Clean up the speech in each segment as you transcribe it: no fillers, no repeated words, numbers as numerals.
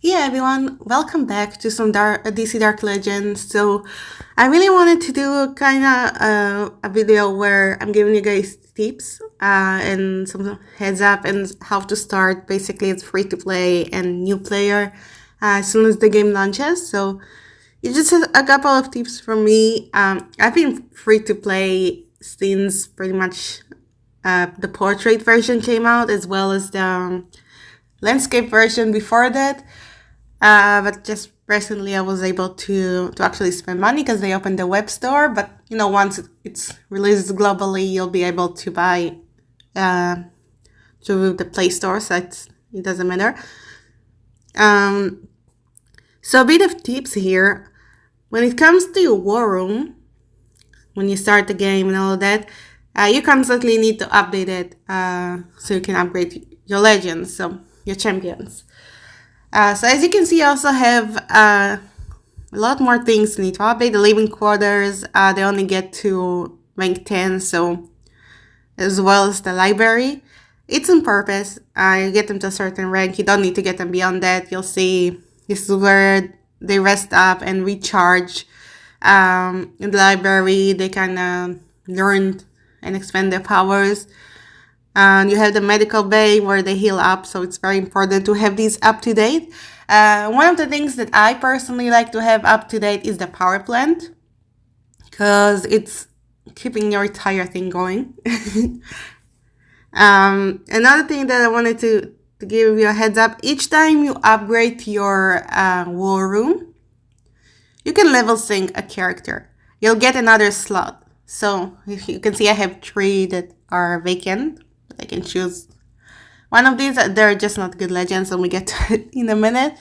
Yeah, everyone, welcome back to some DC Dark Legends. So, I really wanted to do kind of a video where I'm giving you guys tips and some heads up and how to start. Basically, it's free to play and new player as soon as the game launches. So, it's just a couple of tips from me. I've been free to play since pretty much the portrait version came out, as well as the landscape version before that. But just recently, I was able to actually spend money because they opened the web store. But once it's released globally, you'll be able to buy uh, through the Play Store. So it doesn't matter. So a bit of tips here. When it comes to your war room, when you start the game and all of that, you constantly need to update it so you can upgrade your legends, so your champions. So as you can see, I also have a lot more things you need to update. The living quarters, they only get to rank 10, so as well as the library. It's on purpose. You get them to a certain rank. You don't need to get them beyond that. You'll see this is where they rest up and recharge. In the library, they kind of learn and expand their powers. You have the medical bay where they heal up, so it's very important to have these up to date. One of the things that I personally like to have up to date is the power plant, because it's keeping your entire thing going. Another thing that I wanted to give you a heads up, each time you upgrade your war room, you can level sync a character. You'll get another slot. So you can see I have 3 that are vacant. I can choose one of these. They're just not good legends, and we get to it in a minute.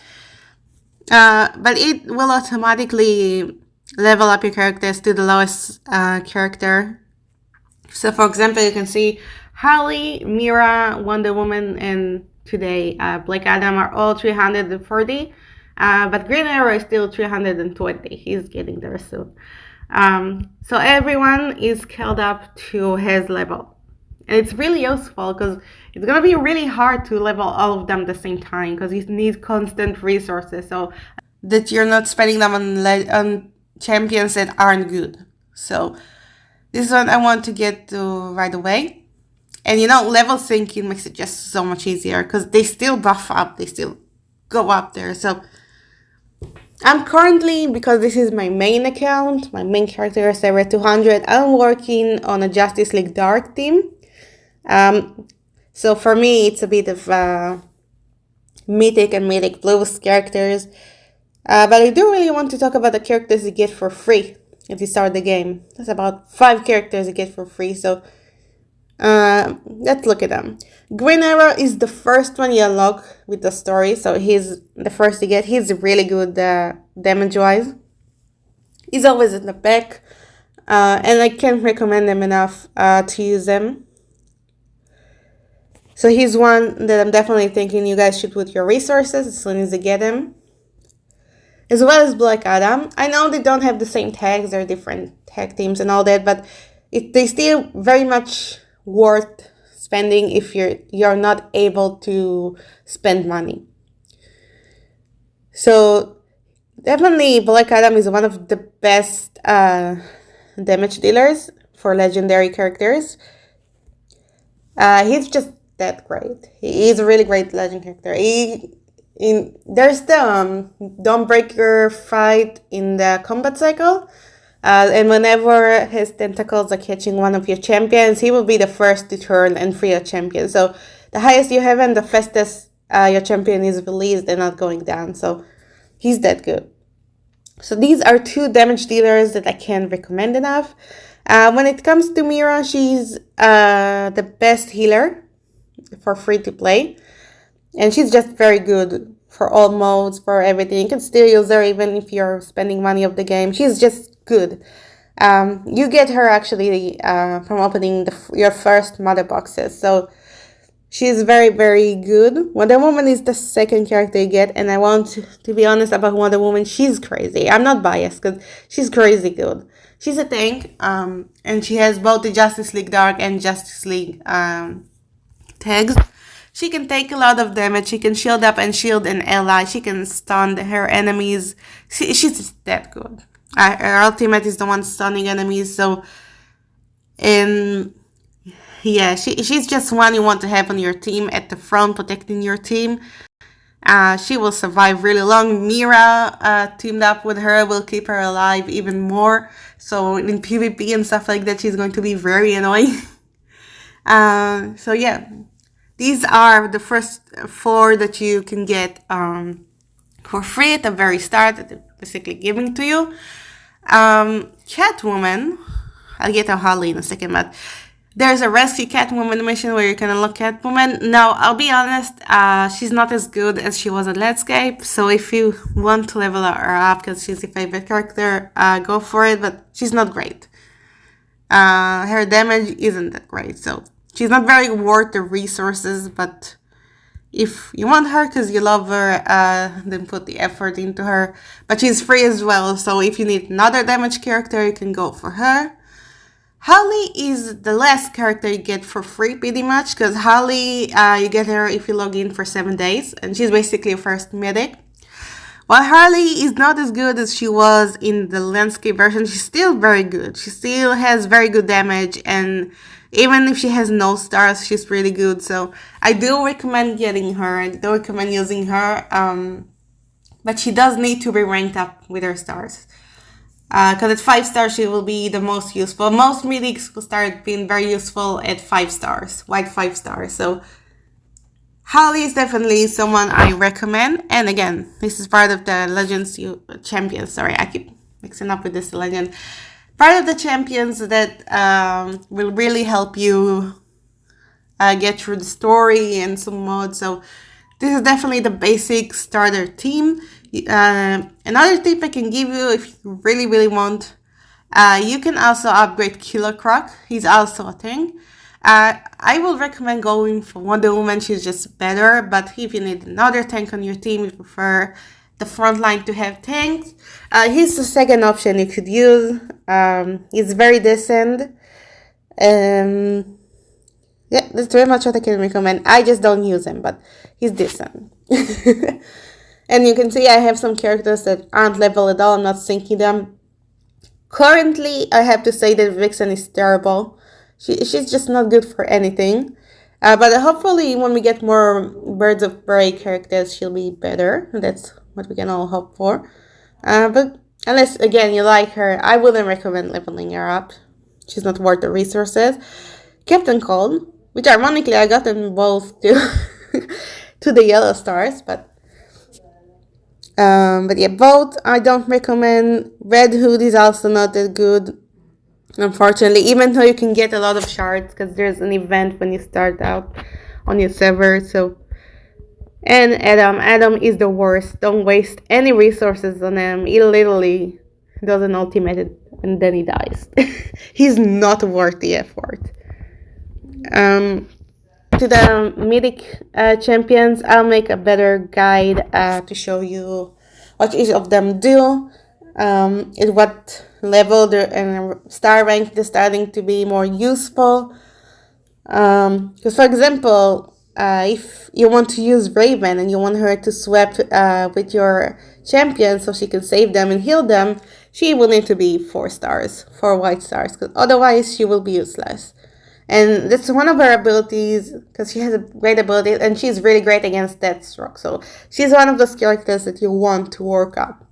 But it will automatically level up your characters to the lowest character. So, for example, you can see Harley, Mira, Wonder Woman, and today Black Adam are all 340. But Green Arrow is still 320. He's getting there soon. So everyone is scaled up to his level. And it's really useful because it's going to be really hard to level all of them at the same time because you need constant resources so that you're not spending them on champions that aren't good. So this is what I want to get to right away. And level syncing makes it just so much easier because they still buff up, they still go up there. So I'm currently, because this is my main account, my main character is Sarah 200, I'm working on a Justice League Dark team. So for me, it's a bit of Mythic and Mythic Plus characters. But I do really want to talk about the characters you get for free if you start the game. There's about 5 characters you get for free, so let's look at them. Green Arrow is the first one you unlock with the story, so he's the first you get. He's really good damage-wise. He's always in the back, and I can't recommend them enough to use them. So he's one that I'm definitely thinking you guys should put your resources as soon as you get him. As well as Black Adam. I know they don't have the same tags, they're different tag teams and all that, but they still very much worth spending if you're not able to spend money. So definitely Black Adam is one of the best damage dealers for legendary characters. He's just that great. He is a really great legend character. There's the Dawnbreaker fight in the combat cycle. And whenever his tentacles are catching one of your champions, he will be the first to turn and free a champion. So the highest you have and the fastest your champion is released and not going down. So he's that good. So these are 2 damage dealers that I can't recommend enough. When it comes to Mira, she's the best healer for free to play. And she's just very good for all modes, for everything. You can still use her even if you're spending money of the game. She's just good. You get her actually from opening your first mother boxes. So she's very, very good. Wonder Woman is the second character you get. And I want to be honest about Wonder Woman. She's crazy. I'm not biased because she's crazy good. She's a tank. And she has both the Justice League Dark and Justice League tags. She can take a lot of damage. She can shield up and shield an ally. She can stun her enemies. She's just that good. Her ultimate is the one stunning enemies. So, and yeah, she's just one you want to have on your team at the front, protecting your team. She will survive really long. Mira teamed up with her will keep her alive even more. So in PvP and stuff like that, she's going to be very annoying. So yeah, these are the first 4 that you can get for free at the very start, that they're basically giving to you. Catwoman, I'll get to Harley in a second, but there's a rescue Catwoman mission where you can unlock Catwoman. Now, I'll be honest, she's not as good as she was at Landscape, so if you want to level her up because she's your favorite character, go for it, but she's not great. Her damage isn't that great, so she's not very worth the resources, but if you want her because you love her, then put the effort into her. But she's free as well, so if you need another damage character, you can go for her. Harley is the last character you get for free, pretty much, because Harley, you get her if you log in for 7 days, and she's basically your first medic. While Harley is not as good as she was in the Landscape version, she's still very good. She still has very good damage, and even if she has no stars, she's really good. So I do recommend getting her. I do recommend using her, but she does need to be ranked up with her stars. Because at 5 stars, she will be the most useful. Most medics will start being very useful at 5 stars, wide 5 stars. So Harley is definitely someone I recommend. And again, this is part of the Legends Champions. Sorry, I keep mixing up with this legend. Part of the champions that will really help you get through the story and some mods. So this is definitely the basic starter team. Another tip I can give you if you really want, you can also upgrade Killer Croc. He's also a thing. I will recommend going for Wonder Woman. She's just better, but if you need another tank on your team, you prefer the front line to have tanks, he's the second option you could use. He's very decent. Yeah, that's very much what I can recommend. I just don't use him, but he's decent. And you can see I have some characters that aren't level at all. I'm not syncing them. Currently, I have to say that Vixen is terrible. She's just not good for anything. But hopefully when we get more Birds of Prey characters, she'll be better. That's what we can all hope for. But unless, again, you like her, I wouldn't recommend leveling her up. She's not worth the resources. Captain Cold, which ironically I got them both to, to the yellow stars, but yeah, both I don't recommend. Red Hood is also not that good, unfortunately, even though you can get a lot of shards because there's an event when you start out on your server. So, and Adam is the worst. Don't waste any resources on him. He literally does an ultimate and then he dies. He's not worth the effort. To the mythic champions, I'll make a better guide to show you what each of them do, at what level their star rank they're starting to be more useful. Because for example, if you want to use Raven and you want her to swap with your champion so she can save them and heal them, she will need to be 4 stars, 4 white stars, because otherwise she will be useless. And that's one of her abilities, because she has a great ability, and she's really great against Deathstroke. So she's one of those characters that you want to work up.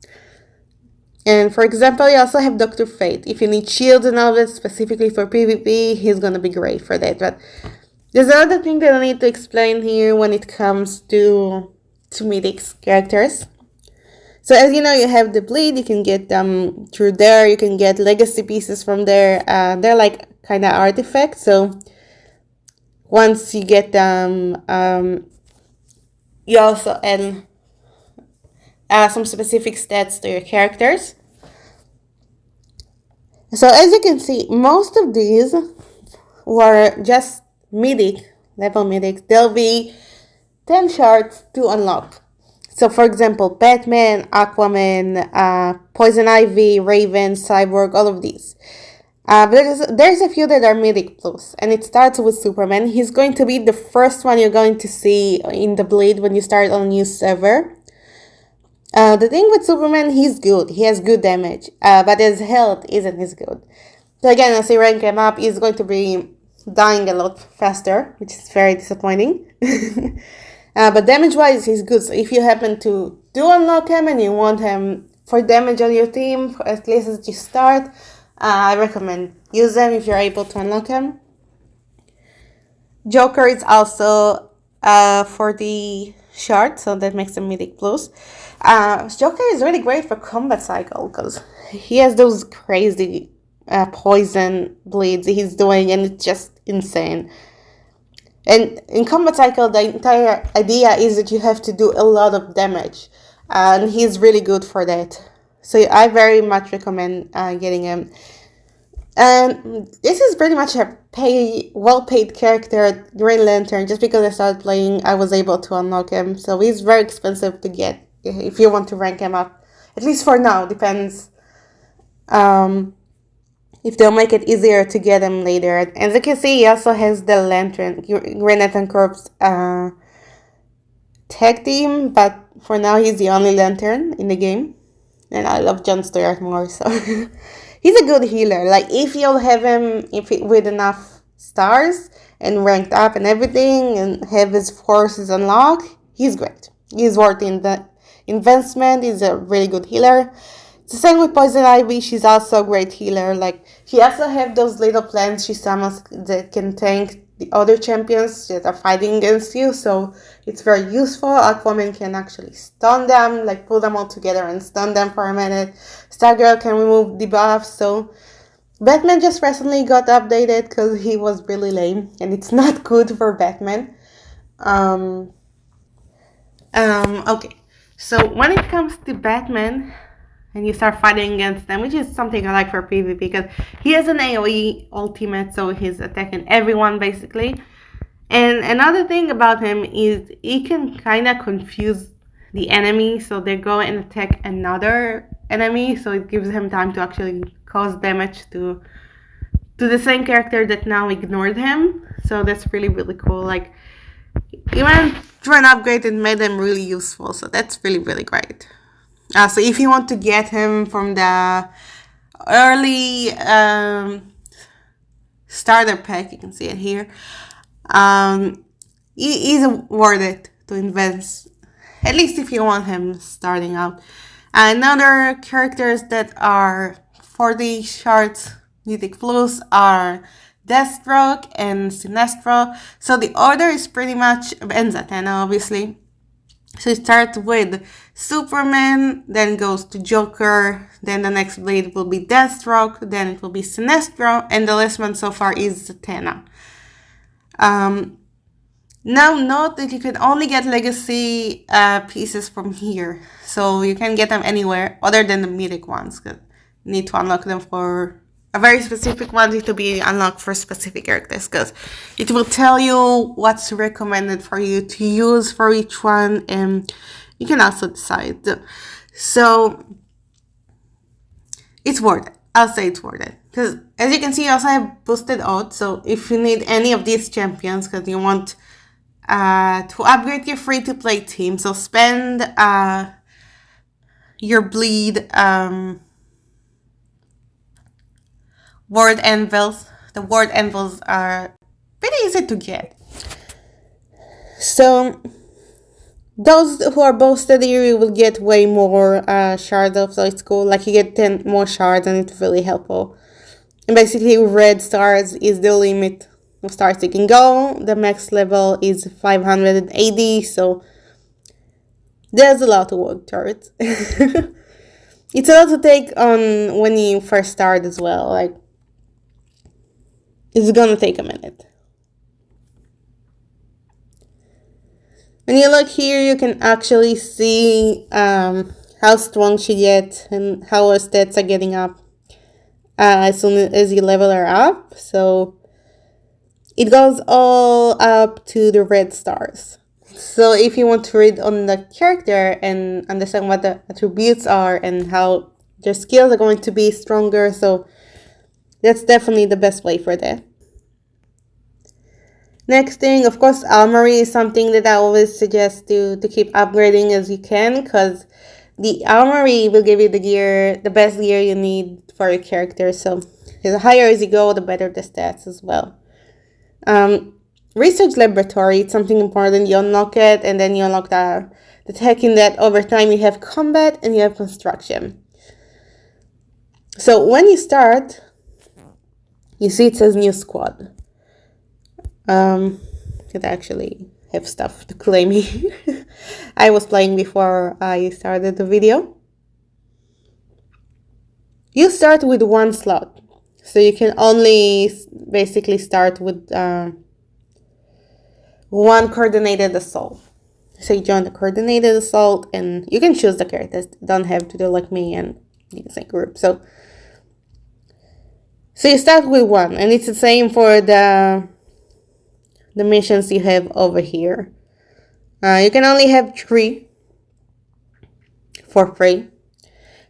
And for example, you also have Dr. Fate. If you need shields and all that, specifically for PvP, he's going to be great for that. But there's another thing that I need to explain here when it comes to Mythics characters. So as you know, you have the Bleed. You can get them through there. You can get legacy pieces from there. They're like kind of artifacts. So once you get them, you also add some specific stats to your characters. So as you can see, most of these were just mythic, level mythics. There'll be 10 shards to unlock. So for example, Batman, Aquaman, Poison Ivy, Raven, Cyborg, all of these. But there's a few that are Mythic Plus, and it starts with Superman. He's going to be the first one you're going to see in the Blade when you start on a new server. The thing with Superman, he's good. He has good damage, but his health isn't as good. So again, as you rank him up, he's going to be dying a lot faster, which is very disappointing. But damage-wise, he's good. So if you happen to do unlock him and you want him for damage on your team, at least as you start, I recommend use them if you're able to unlock him. Joker is also for the shard, so that makes him Mythic Plus. Joker is really great for combat cycle because he has those crazy poison bleeds he's doing, and it's just insane. And in combat cycle, the entire idea is that you have to do a lot of damage, and he's really good for that. So I very much recommend getting him. And this is pretty much a well-paid character, Green Lantern. Just because I started playing, I was able to unlock him. So he's very expensive to get if you want to rank him up. At least for now, depends. If they'll make it easier to get him later. And as you can see, he also has the Lantern, Green Lantern Corps tag team. But for now, he's the only Lantern in the game. And I love John Stewart more, so... He's a good healer. Like, if you'll have him with enough stars and ranked up and everything and have his forces unlocked, he's great. He's worth the investment. He's a really good healer. It's the same with Poison Ivy. She's also a great healer. Like, she also have those little plants she summons that can tank the other champions that are fighting against you. So it's very useful. Aquaman can actually stun them, like pull them all together and stun them for a minute. Stargirl can remove debuffs. So Batman just recently got updated because he was really lame, and it's not good for Batman. Okay. So when it comes to Batman, and you start fighting against them, which is something I like for PvP because he has an AoE ultimate, so he's attacking everyone basically. And another thing about him is he can kind of confuse the enemy, so they go and attack another enemy, so it gives him time to actually cause damage to the same character that now ignored him. So that's really, really cool. Like, even through an upgrade, it made them really useful, so that's really, really great. So if you want to get him from the early starter pack, you can see it here. He's worth it to invest, at least if you want him starting out. Another characters that are for the shards Mythic Plus are Deathstroke and Sinestro. So the order is pretty much, and Zatanna obviously. So it starts with Superman, then goes to Joker, then the next blade will be Deathstroke, then it will be Sinestro, and the last one so far is Zatanna. Now note that you can only get legacy pieces from here, so you can get them anywhere other than the mythic ones, because you need to unlock them for a very specific one, need to be unlocked for specific characters, because it will tell you what's recommended for you to use for each one, and you can also decide. So it's worth it. I'll say it's worth it, because as you can see, you also have boosted odds. So if you need any of these champions, because you want to upgrade your free-to-play team, so spend your bleed word anvils. The word anvils are pretty easy to get. So those who are boosted here, you will get way more shards of, so it's cool. Like, you get 10 more shards, and it's really helpful. And basically, red stars is the limit of stars you can go. The max level is 580, so there's a lot to work towards. It's a lot to take on when you first start as well. Like, it's gonna take a minute. When you look here, you can actually see how strong she gets and how her stats are getting up as soon as you level her up. So it goes all up to the red stars. So if you want to read on the character and understand what the attributes are and how their skills are going to be stronger, so That's definitely the best way for that. Next thing, of course, armory is something that I always suggest to keep upgrading as you can, because the armory will give you the best gear you need for your character. So the higher as you go, the better the stats as well. Research laboratory, it's something important. You unlock it, and then you unlock the tech in that. Over time, you have combat and you have construction. So when you start, you see it says new squad. It actually have stuff to claim me. I was playing before I started the video. You start with one slot, so you can only basically start with one coordinated assault. So you join the coordinated assault, and you can choose the characters. You don't have to do like me and use a group. So you start with one, and it's the same for the missions you have over here. You can only have 3 for free.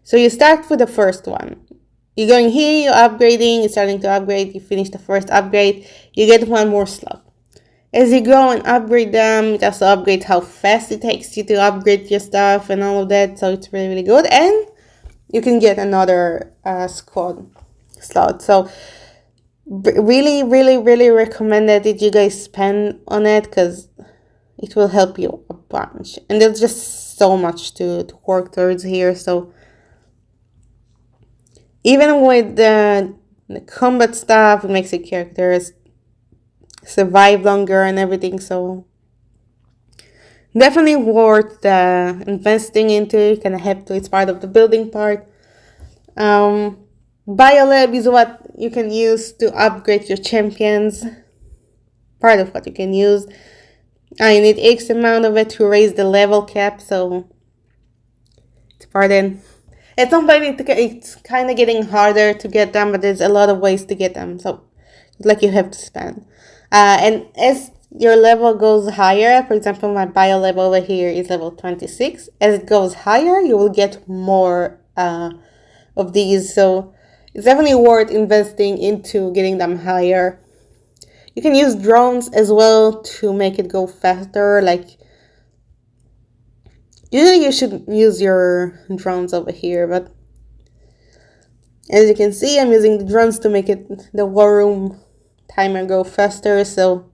So you start with the first one. You're going here, you're upgrading, you're starting to upgrade, you finish the first upgrade, you get 1 more slot. As you go and upgrade them, it also upgrades how fast it takes you to upgrade your stuff and all of that, so it's really, really good. And you can get another squad slot. So really, really, really recommend that you guys spend on it, because it will help you a bunch. And there's just so much to work towards here. So even with the combat stuff, it makes your characters survive longer and everything. So definitely worth investing into. Kind of have to. It's part of the building part. Biolab is what you can use to upgrade your champions. Part of what you can use. You need X amount of it to raise the level cap, so it's important. At some point it's kind of getting harder to get them, but there's a lot of ways to get them, so like you have to spend. And as your level goes higher, for example, my bio level over here is level 26. As it goes higher, you will get more of these, so it's definitely worth investing into getting them higher. You can use drones as well to make it go faster. Like, usually you should use your drones over here, but as you can see, I'm using the drones to make the war room timer go faster. So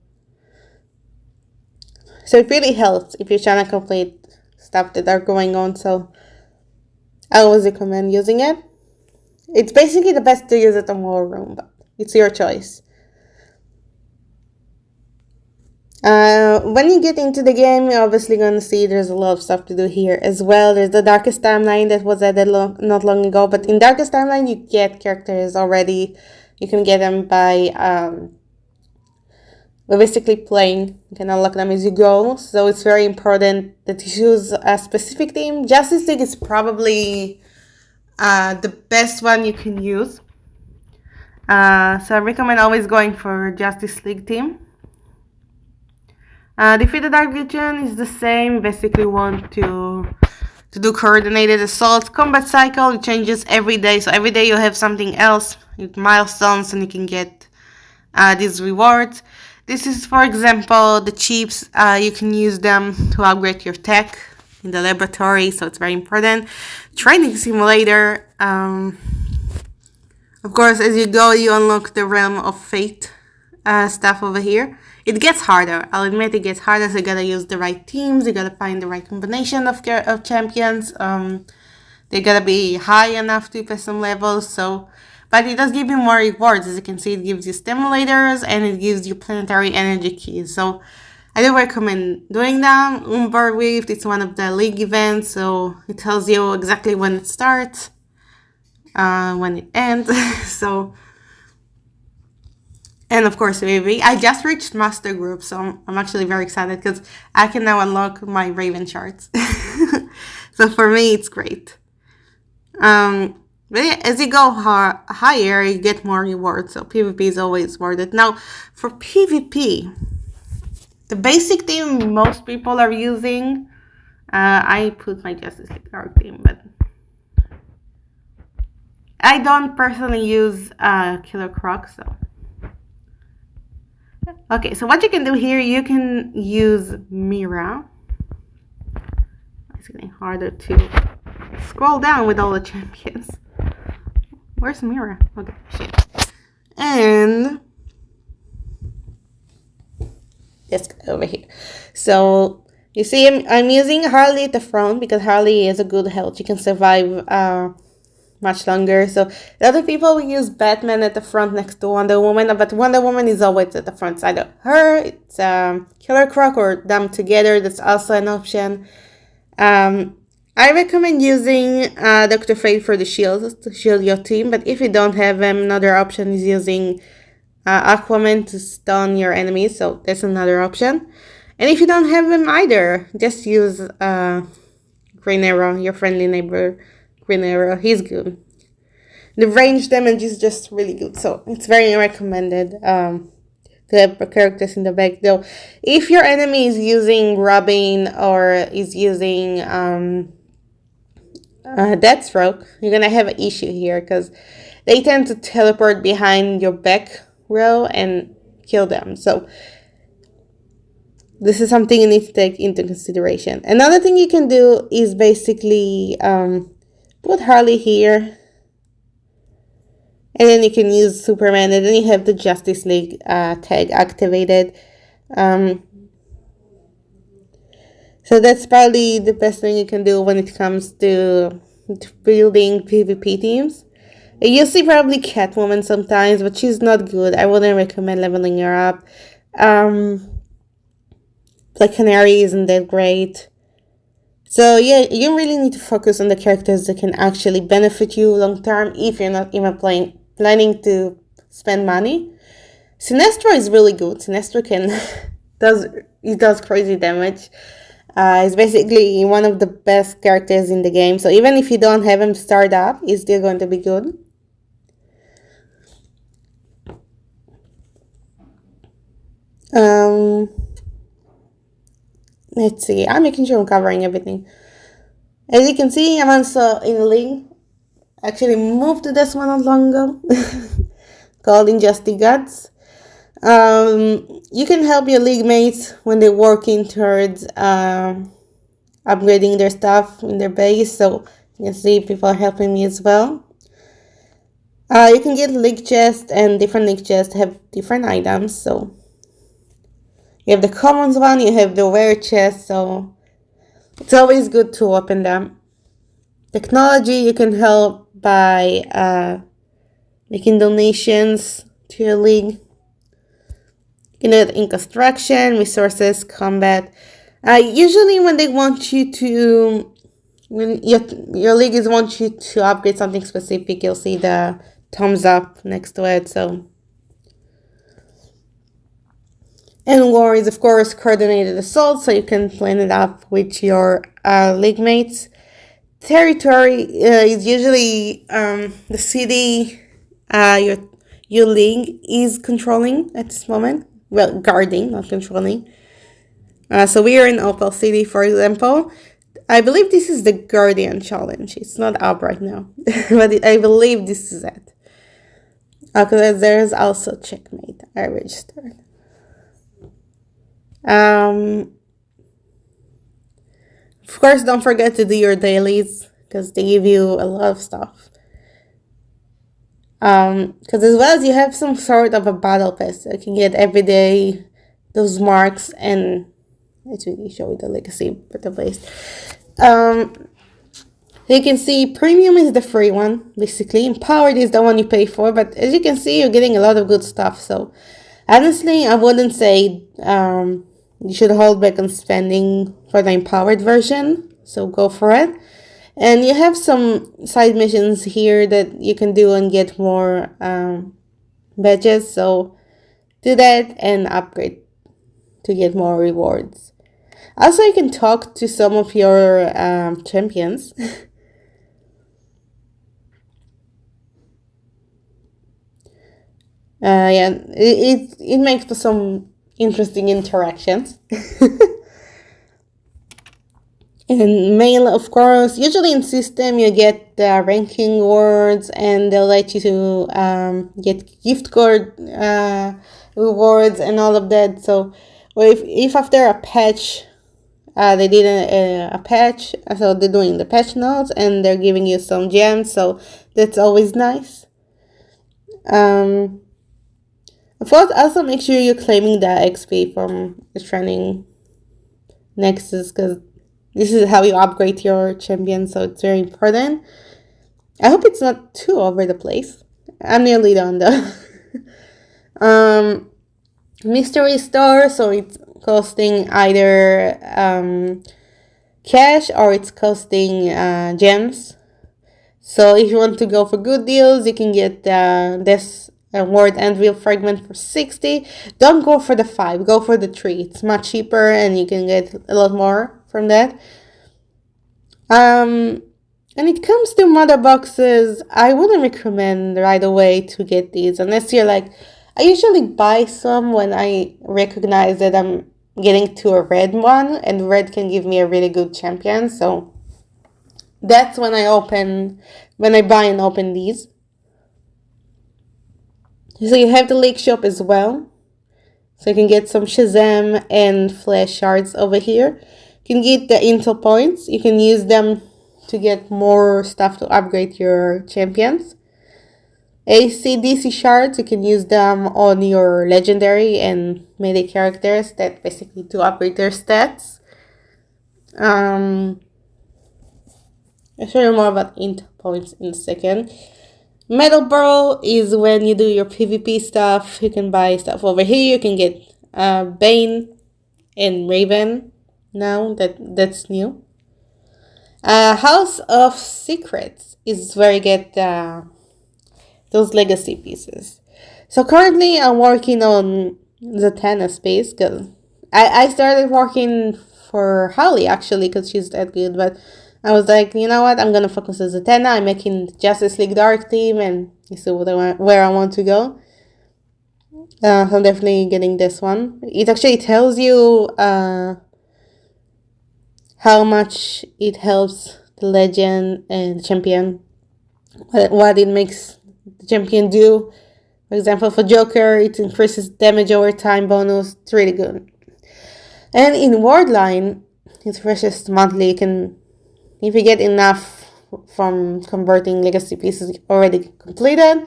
it really helps if you're trying to complete stuff that are going on. So I always recommend using it. It's basically the best to use it in war room, but it's your choice. When you get into the game, you're obviously going to see there's a lot of stuff to do here as well. There's the Darkest Timeline that was added not long ago, but in Darkest Timeline you get characters already. You can get them by basically playing. You can unlock them as you go, so it's very important that you choose a specific team. Justice League is probably the best one you can use. So I recommend always going for Justice League team. Defeat the Dark Legion is the same. Basically want to do coordinated assaults. Combat cycle, it changes every day. So every day you have something else with milestones and you can get these rewards. This is, for example, the chips. You can use them to upgrade your tech in the laboratory. So it's very important. Training simulator. Of course, as you go, you unlock the Realm of Fate stuff over here. It gets harder. I'll admit it gets harder, so you gotta use the right teams. You gotta find the right combination of champions. They gotta be high enough to pass some levels. So, but it does give you more rewards. As you can see, it gives you stimulators and it gives you planetary energy keys. So, I do recommend doing that. Umber Rift, it's one of the league events, so it tells you exactly when it starts, when it ends. So. And of course, I just reached Master Group, so I'm actually very excited because I can now unlock my Raven charts. So for me, it's great. But yeah, as you go higher, you get more rewards, so PvP is always worth it. Now, for PvP, the basic team most people are using, I put my Justice League Dark team, but I don't personally use Killer Croc, so. Okay, so what you can do here, you can use Mira. It's getting harder to scroll down with all the champions. Where's Mira? Okay, shit. And let's go over here. So you see, I'm using Harley at the front because Harley is a good health. She can survive much longer. So the other people will use Batman at the front next to Wonder Woman, but Wonder Woman is always at the front side of her. It's Killer Croc or them together. That's also an option. I recommend using Dr. Fate for the shields to shield your team, but if you don't have them, another option is using Aquaman to stun your enemies, so that's another option. And if you don't have them either, just use Green Arrow, your friendly neighbor Green Arrow. He's good. The range damage is just really good, so it's very recommended to have characters in the back. Though, if your enemy is using Robin or is using Deathstroke, you're gonna have an issue here because they tend to teleport behind your back row and kill them. So this is something you need to take into consideration. Another thing you can do is basically put Harley here, and then you can use Superman, and then you have the Justice League tag activated. So that's probably the best thing you can do when it comes to building PvP teams. You see probably Catwoman sometimes, but she's not good. I wouldn't recommend leveling her up. Black Canary isn't that great. So yeah, you really need to focus on the characters that can actually benefit you long term if you're not even planning to spend money. Sinestro is really good. Sinestro does crazy damage. He's basically one of the best characters in the game. So even if you don't have him start up, he's still going to be good. Let's see. I'm making sure I'm covering everything. As you can see, I'm also in a league. Actually moved to this one not long ago. Called Injustice Gods. You can help your league mates when they're working towards upgrading their stuff in their base. So you can see people are helping me as well. You can get league chests, and different league chests have different items. So you have the commons one, you have the rare chest, so it's always good to open them. Technology, you can help by making donations to your league. You know, in construction, resources, combat. Usually when they want you to, when your league is want you to upgrade something specific, you'll see the thumbs up next to it. So, and war is of course coordinated assault, so you can plan it up with your league mates. Territory is usually the city your league is controlling at this moment. Well, guarding, not controlling. So we are in Opal City, for example. I believe this is the Guardian Challenge. It's not up right now, but I believe this is it. Okay, there's also Checkmate. I registered. Of course, don't forget to do your dailies because they give you a lot of stuff. Because as well as you have some sort of a battle pass, you can get every day those marks, and let's really show you the legacy bit of place. You can see premium is the free one, basically. Empowered is the one you pay for, but as you can see, you're getting a lot of good stuff. So honestly, I wouldn't say you should hold back on spending for the empowered version, so go for it. And you have some side missions here that you can do and get more badges, so do that and upgrade to get more rewards. Also, you can talk to some of your champions. Yeah, it makes for some interesting interactions. And mail, of course. Usually in system, you get ranking rewards, and they'll let you to get gift card rewards and all of that. So, or if after a patch, they did a patch, so they're doing the patch notes, and they're giving you some gems. So that's always nice. Of course, also make sure you're claiming the XP from the training nexus, because this is how you upgrade your champion, so it's very important. I hope it's not too over the place. I'm nearly done though. Mystery store, so it's costing either cash or it's costing gems. So if you want to go for good deals, you can get this word anvil fragment for 60. Don't go for the 5, go for the 3. It's much cheaper and you can get a lot more from that. And it comes to mother boxes, I wouldn't recommend right away to get these unless you're like, I usually buy some when I recognize that I'm getting to a red one, and red can give me a really good champion. So that's when I buy and open these. So you have the lake shop as well. So you can get some Shazam and Flash shards over here. You can get the intel points. You can use them to get more stuff to upgrade your champions. AC/DC shards, you can use them on your legendary and melee characters that basically to upgrade their stats. I'll show you more about intel points in a second. Metal Barrel is when you do your PvP stuff. You can buy stuff over here. You can get Bane and Raven now. That's new. House of Secrets is where you get those legacy pieces. So currently I'm working on Zatanna space because I started working for Holly actually because she's that good, but I was like, you know what, I'm gonna focus on Zatanna. I'm making Justice League Dark team and you see where I want to go. So I'm definitely getting this one. It actually tells you how much it helps the legend and the champion, what it makes the champion do. For example, for Joker, it increases damage over time bonus. It's really good. And in Wordline, it refreshes monthly. You can, if you get enough from converting legacy pieces already completed,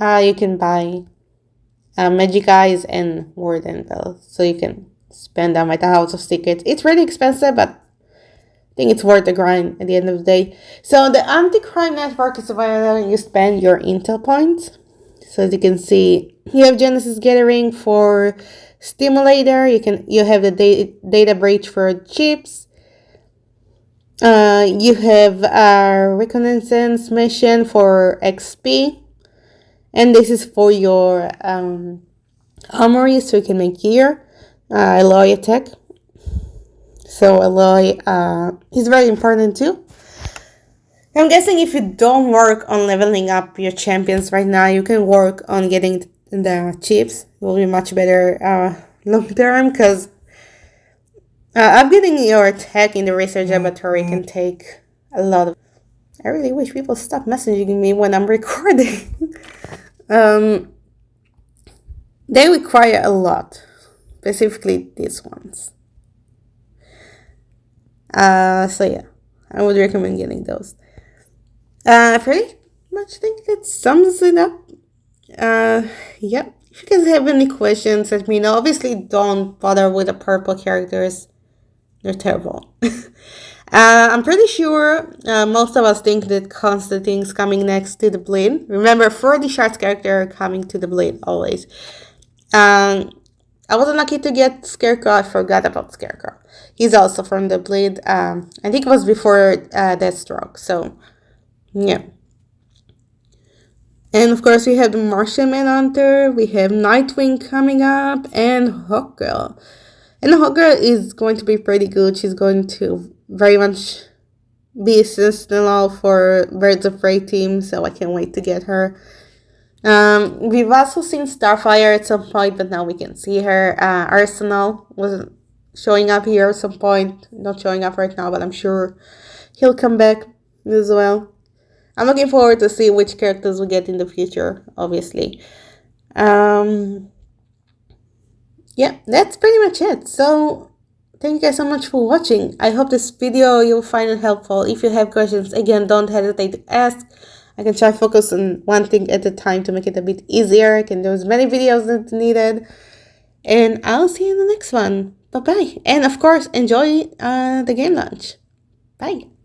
you can buy Magic Eyes and Word and Bell. So you can spend them at the House of Secrets. It's really expensive, but I think it's worth the grind at the end of the day. So the anti-crime network is where you spend your intel points. So as you can see, you have Genesis Gathering for Stimulator. You have the data breach for chips. You have a reconnaissance mission for XP, and this is for your armory, so you can make gear. Alloy attack. So alloy is very important too. I'm guessing if you don't work on leveling up your champions right now, you can work on getting the chips. It will be much better long term because upgrading your attack in the research laboratory can take a lot of... I really wish people stop messaging me when I'm recording. They require a lot, specifically these ones. So yeah, I would recommend getting those. I pretty much think that sums it up. Yeah. If you guys have any questions, let me know. Obviously, don't bother with the purple characters. They're terrible. I'm pretty sure most of us think that Constantine's coming next to the Blade. Remember, for the Shards character coming to the Blade always. I was unlucky to get Scarecrow. I forgot about Scarecrow. He's also from the Blade. I think it was before Deathstroke. So, yeah. And of course, we have the Martian Manhunter. We have Nightwing coming up. And Hawkgirl. And Hawkgirl is going to be pretty good. She's going to very much be seasonal for Birds of Prey team. So I can't wait to get her. We've also seen Starfire at some point, but now we can see her. Arsenal showing up here at some point. Not showing up right now, but I'm sure he'll come back as well. I'm looking forward to see which characters we get in the future, obviously. Yeah, that's pretty much it. So thank you guys so much for watching. I hope this video you'll find it helpful. If you have questions, again, don't hesitate to ask. I can try to focus on one thing at a time to make it a bit easier. I can do as many videos as needed. And I'll see you in the next one. Bye-bye. And of course, enjoy the game launch. Bye.